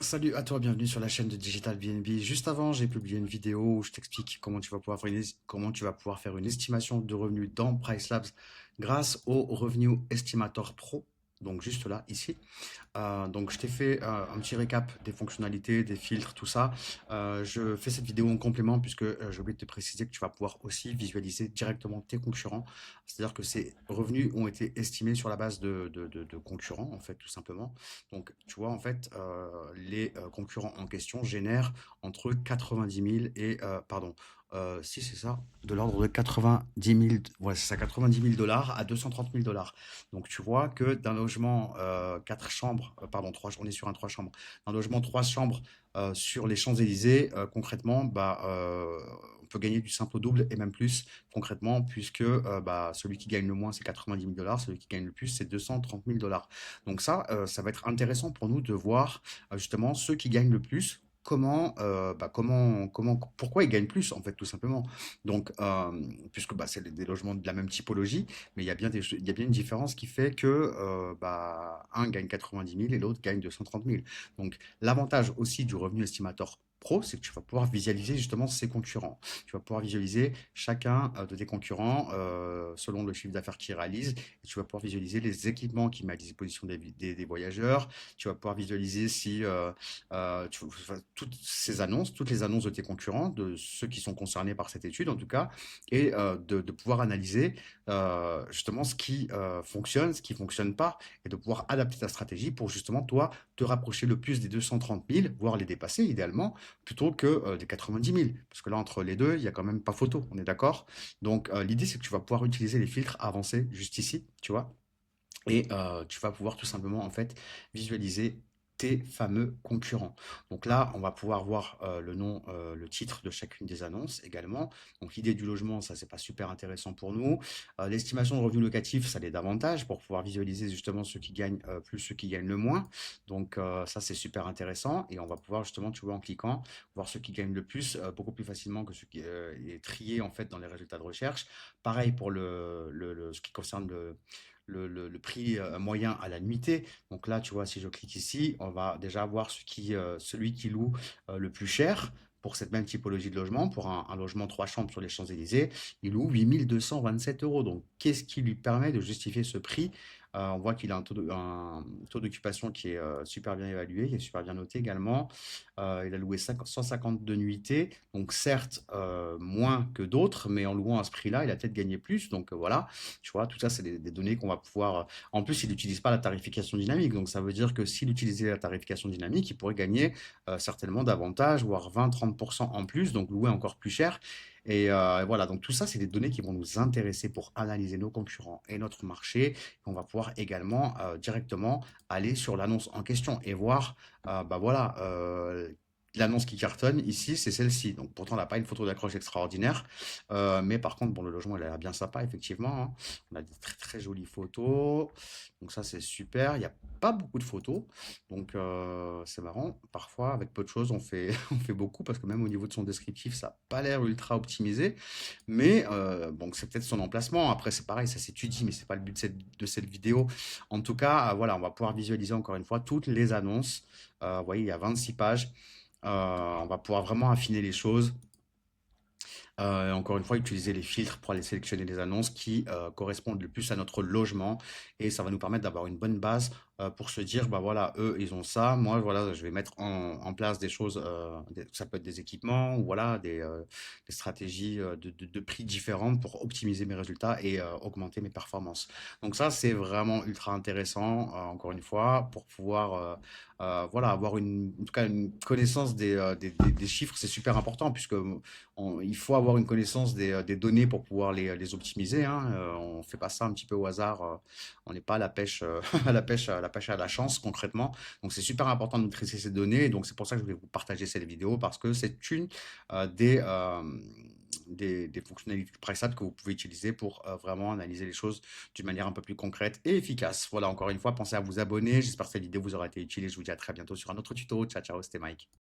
Salut à toi, bienvenue sur la chaîne de Digital BNB. Juste avant, j'ai publié une vidéo où je t'explique comment tu vas pouvoir faire une estimation de revenus dans PriceLabs grâce au Revenue Estimator Pro. Donc juste là, ici. Donc, je t'ai fait un petit récap des fonctionnalités, des filtres, tout ça. Je fais cette vidéo en complément puisque j'ai oublié de te préciser que tu vas pouvoir aussi visualiser directement tes concurrents. C'est-à-dire que ces revenus ont été estimés sur la base de concurrents, en fait, tout simplement. Donc, tu vois, en fait, les concurrents en question génèrent entre 90 000 si c'est ça, de l'ordre de 90 000, ouais, c'est ça, 90 000 dollars à 230 000 dollars. Donc tu vois que d'un logement 4 chambres, pardon, 3, on est sur un 3 chambres, d'un logement 3 chambres sur les Champs-Élysées, concrètement, on peut gagner du simple au double et même plus, concrètement, puisque celui qui gagne le moins, c'est 90 000 dollars, celui qui gagne le plus, c'est 230 000 dollars. Donc ça va être intéressant pour nous de voir justement ceux qui gagnent le plus. Pourquoi ils gagnent plus en fait tout simplement. Donc, puisque c'est des logements de la même typologie, mais il y a bien une différence qui fait que un gagne 90 000 et l'autre gagne 230 000. Donc, l'avantage aussi du revenu estimateur pro, c'est que tu vas pouvoir visualiser justement ses concurrents. Tu vas pouvoir visualiser chacun de tes concurrents selon le chiffre d'affaires qu'ils réalisent. Et tu vas pouvoir visualiser les équipements qu'ils mettent à disposition des voyageurs. Tu vas pouvoir visualiser si toutes ces annonces, toutes les annonces de tes concurrents, de ceux qui sont concernés par cette étude en tout cas, et de pouvoir analyser justement ce qui fonctionne, ce qui fonctionne pas, et de pouvoir adapter ta stratégie pour justement toi te rapprocher le plus des 230 000, voire les dépasser idéalement, plutôt que des 90 000. Parce que là, entre les deux, il y a quand même pas photo, on est d'accord. Donc l'idée, c'est que tu vas pouvoir utiliser les filtres avancés juste ici, tu vois, et tu vas pouvoir tout simplement en fait visualiser tes fameux concurrents. Donc là, on va pouvoir voir le nom, le titre de chacune des annonces également. Donc l'idée du logement, ça c'est pas super intéressant pour nous. L'estimation de revenus locatifs, ça l'est davantage pour pouvoir visualiser justement ceux qui gagnent plus, ceux qui gagnent le moins. Donc ça c'est super intéressant et on va pouvoir justement, tu vois, en cliquant, voir ceux qui gagnent le plus beaucoup plus facilement que ceux qui est trié en fait dans les résultats de recherche. Pareil pour ce qui concerne le prix moyen à la nuitée. Donc là, tu vois, si je clique ici, on va déjà voir celui qui loue le plus cher pour cette même typologie de logement, pour un logement 3 chambres sur les Champs-Élysées, il loue 8 227 euros. Donc, qu'est-ce qui lui permet de justifier ce prix? On voit qu'il a un taux d'occupation qui est super bien évalué, qui est super bien noté également. Il a loué 152 nuitées, donc certes moins que d'autres, mais en louant à ce prix-là, il a peut-être gagné plus. Donc voilà, tu vois, tout ça, c'est des données qu'on va pouvoir. En plus, il n'utilise pas la tarification dynamique. Donc, ça veut dire que s'il utilisait la tarification dynamique, il pourrait gagner certainement davantage, voire 20-30% en plus, donc louer encore plus cher. Et voilà, donc tout ça, c'est des données qui vont nous intéresser pour analyser nos concurrents et notre marché. On va pouvoir également directement aller sur l'annonce en question et voir, voilà, l'annonce qui cartonne ici, c'est celle-ci. Donc pourtant, elle n'a pas une photo d'accroche extraordinaire, mais par contre, bon, le logement, il a l'air bien sympa, effectivement, hein. On a des très très jolies photos, donc ça c'est super. Il n'y a pas beaucoup de photos, donc c'est marrant. Parfois, avec peu de choses, on fait, on fait beaucoup parce que même au niveau de son descriptif, ça n'a pas l'air ultra optimisé. Mais bon, c'est peut-être son emplacement. Après, c'est pareil, ça s'étudie, mais c'est pas le but de cette vidéo. En tout cas, voilà, on va pouvoir visualiser encore une fois toutes les annonces. Vous voyez, il y a 26 pages. On va pouvoir vraiment affiner les choses. Encore une fois, utiliser les filtres pour aller sélectionner les annonces qui correspondent le plus à notre logement et ça va nous permettre d'avoir une bonne base pour se dire, bah voilà, eux, ils ont ça, moi, voilà, je vais mettre en place des choses, ça peut être des équipements ou voilà, des stratégies de prix différentes pour optimiser mes résultats et augmenter mes performances. Donc ça, c'est vraiment ultra intéressant, encore une fois, pour pouvoir voilà, avoir en tout cas une connaissance des chiffres, c'est super important puisque il faut avoir une connaissance des données pour pouvoir les optimiser, hein. On ne fait pas ça un petit peu au hasard. On n'est pas à la pêche, à la chance concrètement. Donc c'est super important de maîtriser ces données. Et donc c'est pour ça que je voulais vous partager cette vidéo parce que c'est une des fonctionnalités PriceApp que vous pouvez utiliser pour vraiment analyser les choses d'une manière un peu plus concrète et efficace. Voilà, encore une fois, pensez à vous abonner. J'espère que cette vidéo vous aura été utile et je vous dis à très bientôt sur un autre tuto. Ciao, ciao, c'était Mike.